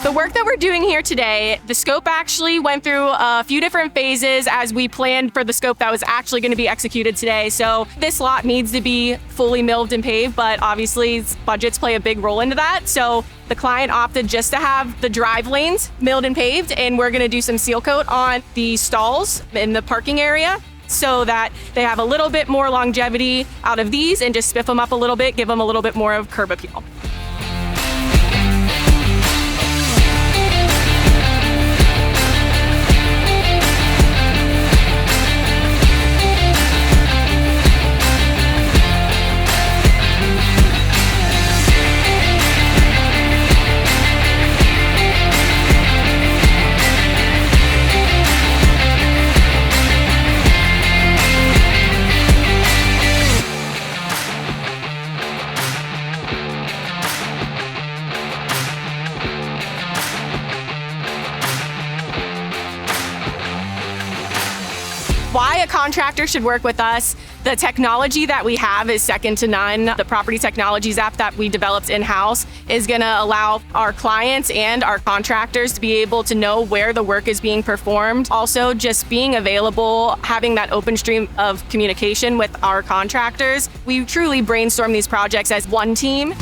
The work that we're doing here today, the scope actually went through a few different phases as we planned for the scope that was actually going to be executed today. So this lot needs to be fully milled and paved, but obviously budgets play a big role into that. So the client opted just to have the drive lanes milled and paved, and we're going to do some seal coat on the stalls in the parking area so that they have a little bit more longevity out of these and just spiff them up a little bit, give them a little bit more of curb appeal. Why a contractor should work with us. The technology that we have is second to none. The Property Technologies app that we developed in-house is going to allow our clients and our contractors to be able to know where the work is being performed. Also, just being available, having that open stream of communication with our contractors. We truly brainstorm these projects as one team.